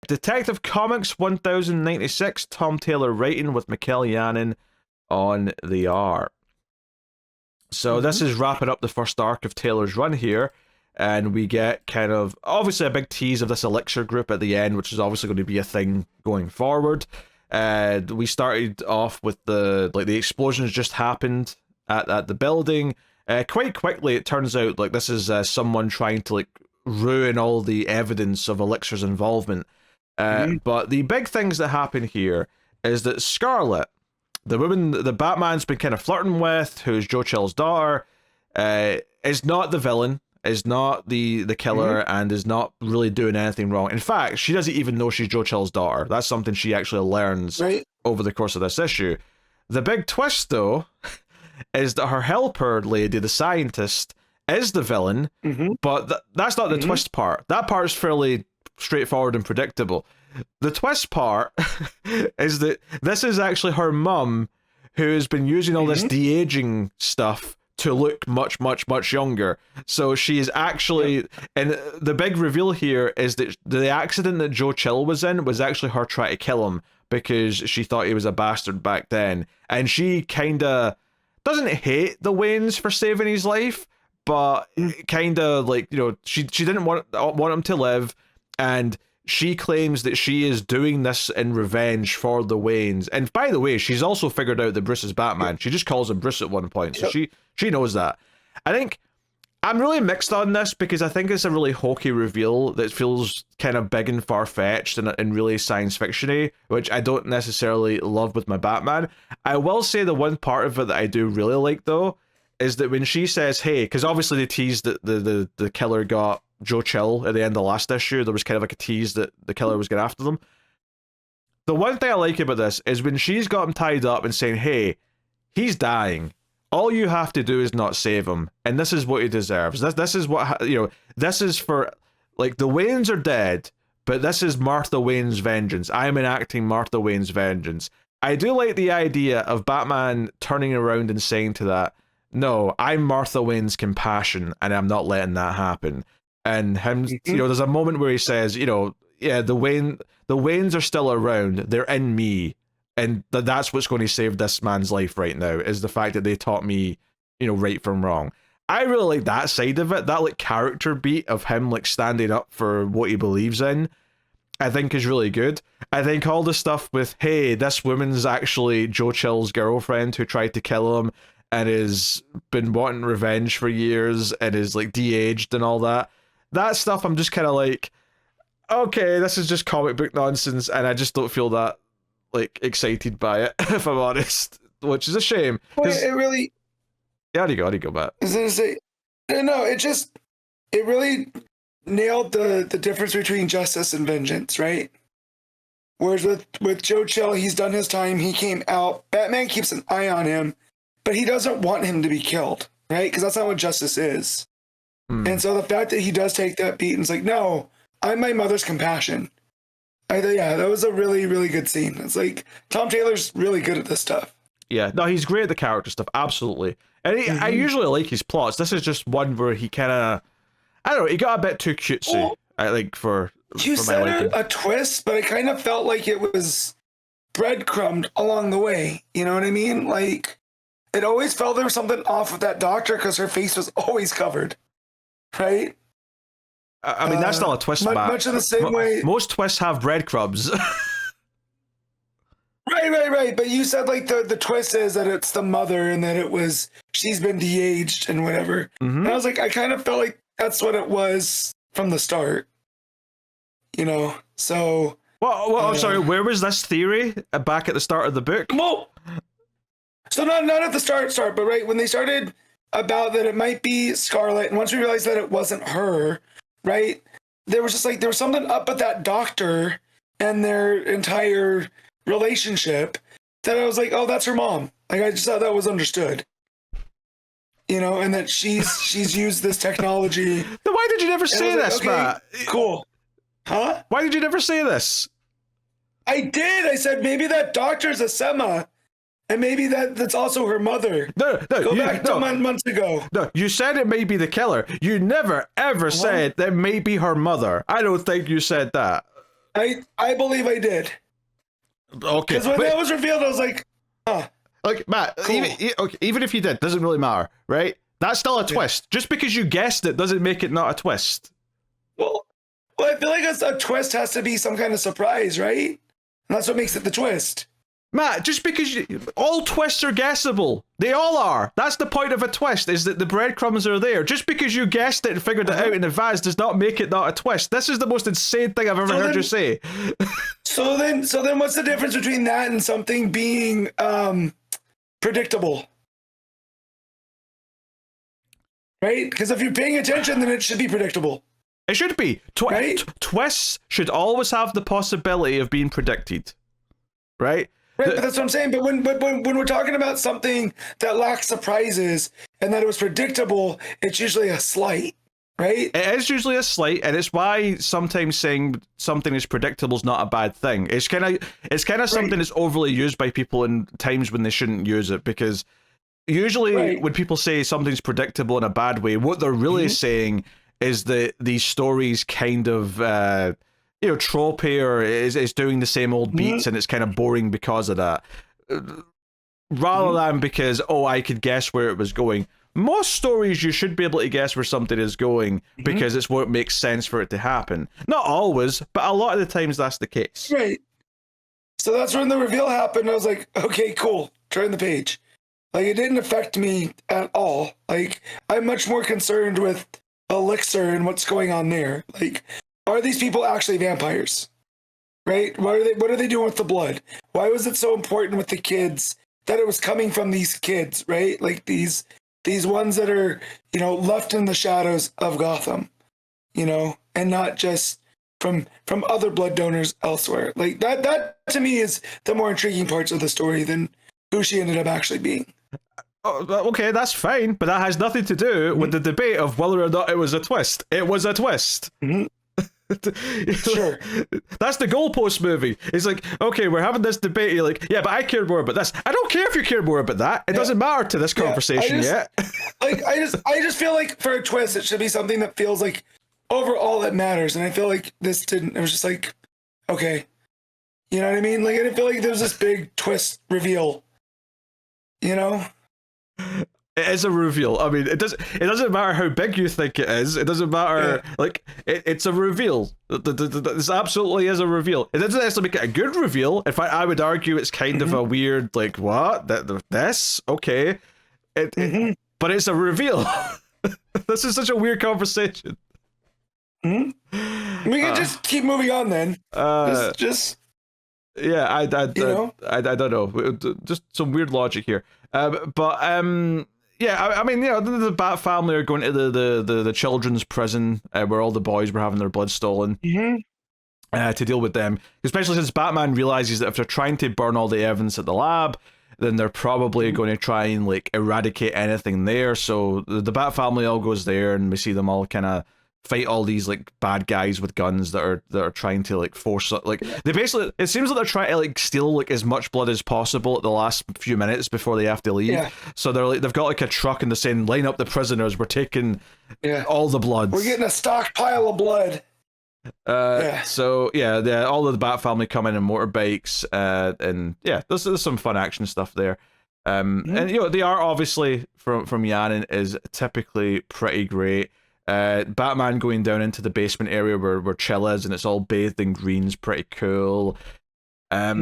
Detective Comics 1096, Tom Taylor writing with MIKEL JANÍN on the art. So this is wrapping up the first arc of Taylor's run here, and we get kind of, obviously, a big tease of this Elixir group at the end, which is obviously going to be a thing going forward. We started off with the explosions just happened at the building. Quite quickly, it turns out like this is someone trying to like ruin all the evidence of Elixir's involvement. But the big things that happen here is that Scarlet, the woman that Batman's been kind of flirting with, who's Joe Chill's daughter, is not the villain, is not the killer, and is not really doing anything wrong. In fact, she doesn't even know she's Joe Chill's daughter. That's something she actually learns over the course of this issue. The big twist, though, is that her helper lady, the scientist, is the villain, but that's not the twist part. That part is fairly straightforward and predictable. The twist part is that this is actually her mum, who has been using all this de-aging stuff to look much, much, much younger. So she is actually, and the big reveal here is that the accident that Joe Chill was in was actually her trying to kill him because she thought he was a bastard back then. And she kind of doesn't hate the Waynes for saving his life, but kind of like, you know, she didn't want him to live, and she claims that she is doing this in revenge for the Waynes. And by the way, she's also figured out that Bruce is Batman. She just calls him Bruce at one point, so she knows that. I think I'm really mixed on this because I think it's a really hokey reveal that feels kind of big and far-fetched and really science fiction-y, which I don't necessarily love with my Batman. I will say the one part of it that I do really like, though, is that when she says, hey, because obviously they teased that the killer got Joe Chill at the end of the last issue. There was kind of like a tease that the killer was going after them. The one thing I like about this is when she's got him tied up and saying, hey, he's dying. All you have to do is not save him, and this is what he deserves. This is what, you know, this is for, like, the Waynes are dead, but this is Martha Wayne's vengeance. I am enacting Martha Wayne's vengeance. I do like the idea of Batman turning around and saying to that, no, I'm Martha Wayne's compassion, and I'm not letting that happen. And him, you know, there's a moment where he says, you know, yeah, the Waynes are still around. They're in me. And that's what's going to save this man's life right now, is the fact that they taught me, you know, right from wrong. I really like that side of it. That like character beat of him like standing up for what he believes in, I think is really good. I think all the stuff with, hey, this woman's actually Joe Chill's girlfriend who tried to kill him and has been wanting revenge for years and is like de-aged and all that. That stuff I'm just kind of like, okay, this is just comic book nonsense, and I just don't feel that like excited by it, if I'm honest, which is a shame. Well, it really, yeah, how do you go, Matt? I was gonna say, no, it really nailed the difference between justice and vengeance, right? Whereas with Joe Chill, he's done his time, he came out, Batman keeps an eye on him, but he doesn't want him to be killed, right? Because that's not what justice is. And so the fact that he does take that beat and is like, no, I'm my mother's compassion. Yeah, that was a really, really good scene. It's like, Tom Taylor's really good at this stuff. Yeah, no, he's great at the character stuff, absolutely. And I usually like his plots. This is just one where he kind of, I don't know, he got a bit too cutesy, well, I think, for you for said my liking. A twist, but I kind of felt like it was breadcrumbed along the way. You know what I mean? Like, it always felt there was something off with that doctor because her face was always covered, right? I mean, that's not a twist, Matt. Much in the same way. Most twists have breadcrumbs. Right. But you said like the twist is that it's the mother and that she's been de-aged and whatever. And I was like, I kind of felt like that's what it was from the start. You know, so. Well, I'm sorry. Where was this theory back at the start of the book? Well, so not at the start, but right when they started about that it might be Scarlet, and once we realized that it wasn't her. Right? There was something up with that doctor and their entire relationship that I was like, oh, that's her mom. Like, I just thought that was understood. You know, and that she's used this technology. Then why did you never say this, okay, Matt? Cool. Huh? Why did you never say this? I did. I said maybe that doctor's a Sema. And maybe that's also her mother. No, Go back to months ago. No, you said it may be the killer. You never, ever said that may be her mother. I don't think you said that. I believe I did. Okay. Because when that was revealed, I was like, huh. Like, Matt, Cool. even if you did, doesn't really matter, right? That's still a twist. Just because you guessed it doesn't make it not a twist. Well, I feel like a twist has to be some kind of surprise, right? And that's what makes it the twist. Matt, just because all twists are guessable. They all are. That's the point of a twist, is that the breadcrumbs are there. Just because you guessed it and figured it out in advance does not make it not a twist. This is the most insane thing I've ever heard you say. So then what's the difference between that and something being predictable? Right? Because if you're paying attention, then it should be predictable. It should be. Right? Twists should always have the possibility of being predicted. Right? Right, but that's what I'm saying. But when we're talking about something that lacks surprises and that it was predictable, it's usually a slight, right? It is usually a slight, and it's why sometimes saying something is predictable is not a bad thing. It's kind of something that's overly used by people in times when they shouldn't use it, because usually when people say something's predictable in a bad way, what they're really saying is that these stories kind of tropey, or is doing the same old beats, and it's kind of boring because of that, rather than because I could guess where it was going. Most stories you should be able to guess where something is going because it's what makes sense for it to happen. Not always, but a lot of the times that's the case. Right. So that's when the reveal happened. I was like, okay, cool. Turn the page. Like, it didn't affect me at all. Like, I'm much more concerned with Elixir and what's going on there. Like, are these people actually vampires? Right? What are they doing with the blood? Why was it so important with the kids that it was coming from these kids, right? Like these ones that are, left in the shadows of Gotham, and not just from other blood donors elsewhere. Like that to me is the more intriguing parts of the story than who she ended up actually being. Oh, okay, that's fine, but that has nothing to do with the debate of whether or not it was a twist. It was a twist. Sure. That's the goalpost movie. It's like, okay, we're having this debate. You're like, yeah, but I care more about this. I don't care if you care more about that. It doesn't matter to this conversation yet. I just feel like for a twist, it should be something that feels like overall it matters. And I feel like this didn't. It was just like, okay, you know what I mean? Like, I didn't feel like there was this big twist reveal. It is a reveal. I mean, it doesn't matter how big you think it is. It doesn't matter. Like, it's a reveal. This absolutely is a reveal. It doesn't necessarily make it a good reveal. In fact, I would argue it's kind of a weird, like, what? This? Okay. But it's a reveal. This is such a weird conversation. We can just keep moving on then. Just yeah, I don't know. Just some weird logic here. Yeah, I mean, the Bat family are going to the children's prison where all the boys were having their blood stolen to deal with them. Especially since Batman realizes that if they're trying to burn all the evidence at the lab, then they're probably going to try and like eradicate anything there. So the Bat family all goes there, and we see them all kind of fight all these like bad guys with guns that are trying to like force, like, they basically, it seems like they're trying to like steal like as much blood as possible at the last few minutes before they have to leave. So they've got like a truck and they're saying, line up the prisoners, we're taking all the blood, we're getting a stockpile of blood. So all of the Bat family come in motorbikes, and there's some fun action stuff there. And the art obviously from Janін is typically pretty great. Batman going down into the basement area where Chill is, and it's all bathed in green's pretty cool. I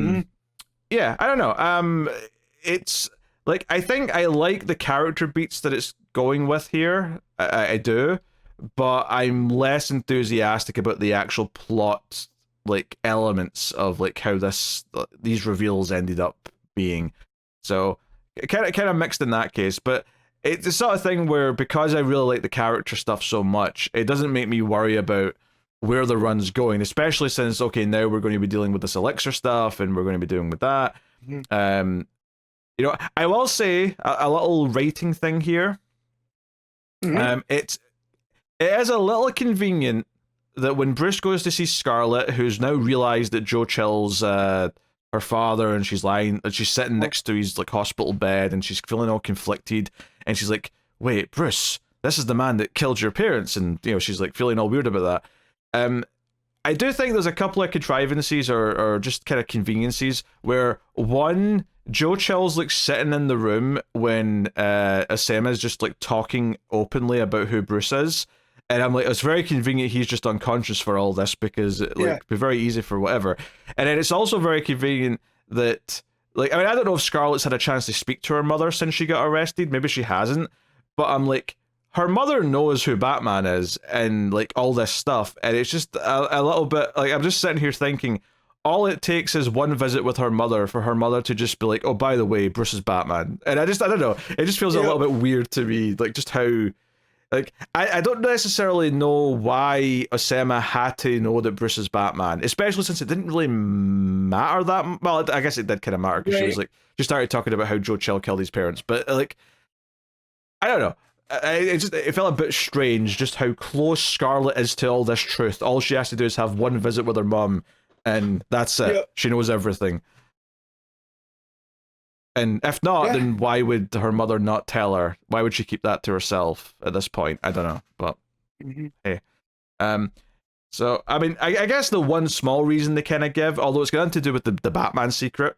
don't know. It's like, I think I like the character beats that it's going with here. I do, but I'm less enthusiastic about the actual plot, like, elements of like how these reveals ended up being. So kind of mixed in that case, but it's the sort of thing where, because I really like the character stuff so much, it doesn't make me worry about where the run's going, especially since, okay, now we're going to be dealing with this Elixir stuff, and we're going to be dealing with that. I will say a little rating thing here. It is a little convenient that when Bruce goes to see Scarlet, who's now realized that Joe Chill's her father, and she's sitting next to his like hospital bed, and she's feeling all conflicted, and she's like, wait, Bruce, this is the man that killed your parents, and she's like feeling all weird about that. I do think there's a couple of contrivances or just kind of conveniences where one, Joe Chill's like sitting in the room when Asema's just like talking openly about who Bruce is. And I'm like, it's very convenient he's just unconscious for all this because it like be very easy for whatever. And then it's also very convenient that like, I mean, I don't know if Scarlett's had a chance to speak to her mother since she got arrested. Maybe she hasn't. But I'm like, her mother knows who Batman is and like all this stuff, and it's just a little bit like I'm just sitting here thinking all it takes is one visit with her mother for her mother to just be like, oh, by the way, Bruce is Batman. And I don't know, it just feels a little bit weird to me, like just how like I don't necessarily know why Osama had to know that Bruce is Batman, especially since it didn't really matter that well. I guess it did kind of matter because she was like, she started talking about how Joe Chill killed his parents, but like I don't know. It felt a bit strange just how close Scarlett is to all this truth. All she has to do is have one visit with her mum, and that's it. She knows everything. And if not, then why would her mother not tell her? Why would she keep that to herself at this point? I don't know, but hey. So, I mean, I guess the one small reason they kind of give, although it's got to do with the Batman secret,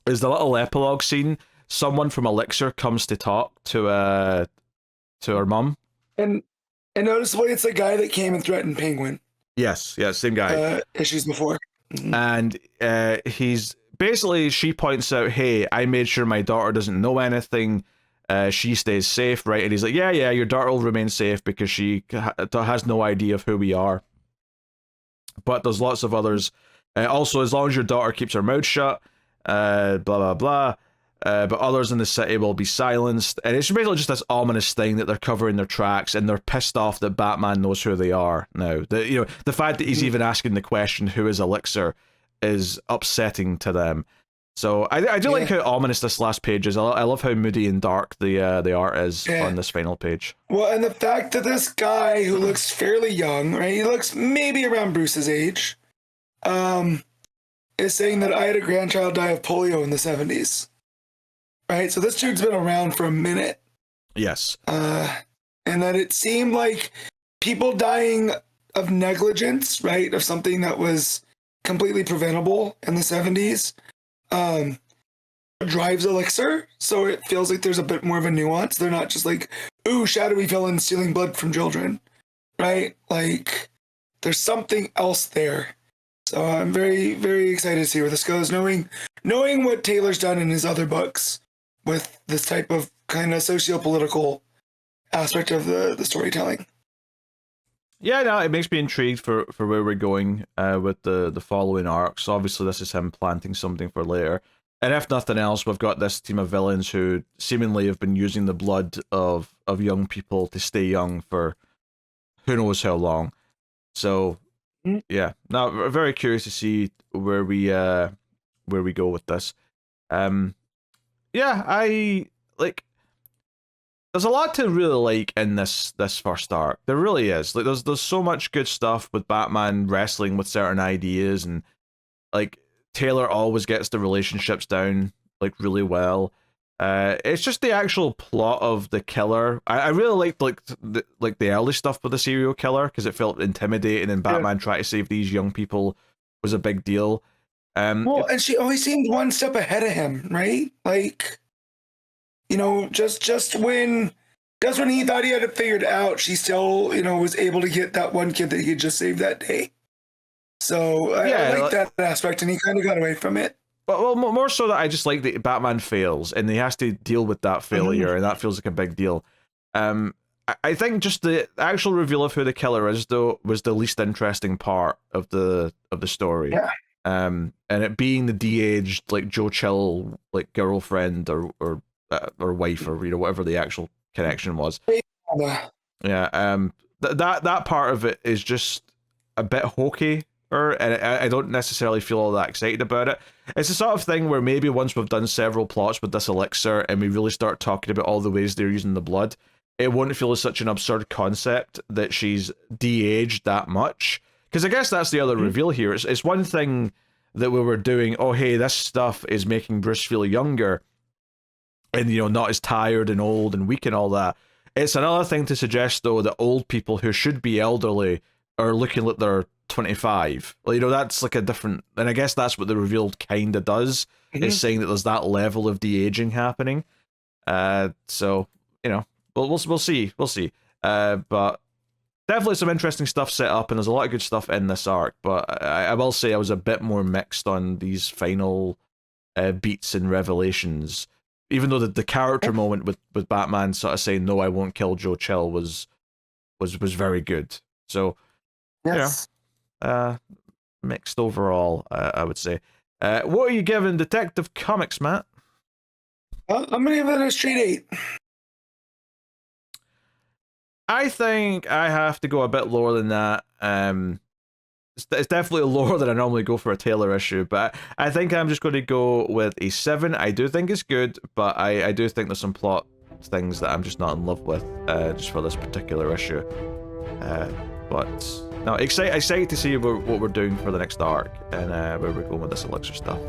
is the little epilogue scene. Someone from Elixir comes to talk to her mum. And noticeably, it's the guy that came and threatened Penguin. Yes, same guy. Issues before. And he's basically, she points out, hey, I made sure my daughter doesn't know anything. She stays safe, right? And he's like, yeah, your daughter will remain safe because she has no idea of who we are. But there's lots of others. Also, as long as your daughter keeps her mouth shut, blah, blah, blah. But others in the city will be silenced, and it's basically just this ominous thing that they're covering their tracks, and they're pissed off that Batman knows who they are now. The fact that he's even asking the question, "Who is Elixir?" is upsetting to them. So I do like how ominous this last page is. I love how moody and dark the art is on this final page. Well, and the fact that this guy who looks fairly young, right? He looks maybe around Bruce's age, is saying that I had a grandchild die of polio in the 70s. Right, so this dude's been around for a minute. Yes. And that it seemed like people dying of negligence, right, of something that was completely preventable in the 70s, drives Elixir. So it feels like there's a bit more of a nuance. They're not just like, ooh, shadowy villains stealing blood from children, right? Like, there's something else there. So I'm very, very excited to see where this goes, knowing what Taylor's done in his other books with this type of kind of socio-political aspect of the storytelling. Yeah, no, it makes me intrigued for where we're going with the following arcs. Obviously, this is him planting something for later. And if nothing else, we've got this team of villains who seemingly have been using the blood of young people to stay young for who knows how long. So, yeah, now we're very curious to see where we go with this. Yeah, I like. There's a lot to really like in this first arc. There really is. Like, there's so much good stuff with Batman wrestling with certain ideas, and like Taylor always gets the relationships down like really well. It's just the actual plot of the killer. I really liked like the early stuff with the serial killer because it felt intimidating, and Batman trying to save these young people was a big deal. Well, and she always seemed one step ahead of him, right? Like, you know, just when he thought he had it figured out, she still, you know, was able to get that one kid that he had just saved that day. So I like that aspect, and he kind of got away from it. Well, more so that I just like that Batman fails, and he has to deal with that failure, and that feels like a big deal. I think just the actual reveal of who the killer is, though, was the least interesting part of the story. Yeah. And it being the de-aged like Joe Chill like girlfriend or wife or whatever the actual connection was. Yeah. That part of it is just a bit hokey, and I don't necessarily feel all that excited about it. It's the sort of thing where maybe once we've done several plots with this Elixir and we really start talking about all the ways they're using the blood, it won't feel as such an absurd concept that she's de-aged that much. Because I guess that's the other reveal here. It's one thing that we were doing, oh, hey, this stuff is making Bruce feel younger and, not as tired and old and weak and all that. It's another thing to suggest, though, that old people who should be elderly are looking like they're 25. Well, you know, that's like a different, and I guess that's what the reveal kind of does, is saying that there's that level of de-aging happening. So, you know, we'll see. But definitely some interesting stuff set up, and there's a lot of good stuff in this arc, but I will say I was a bit more mixed on these final beats and revelations. Even though the character moment with Batman sort of saying, "No, I won't kill Joe Chill," was very good. So, Yes. Mixed overall, I would say. What are you giving Detective Comics, Matt? I'm gonna give it a straight 8. I think I have to go a bit lower than that. It's definitely lower than I normally go for a Taylor issue, but I think I'm just going to go with a 7. I do think it's good, but I do think there's some plot things that I'm just not in love with, just for this particular issue. But no, excited to see what we're doing for the next arc and where we're going with this Elixir stuff.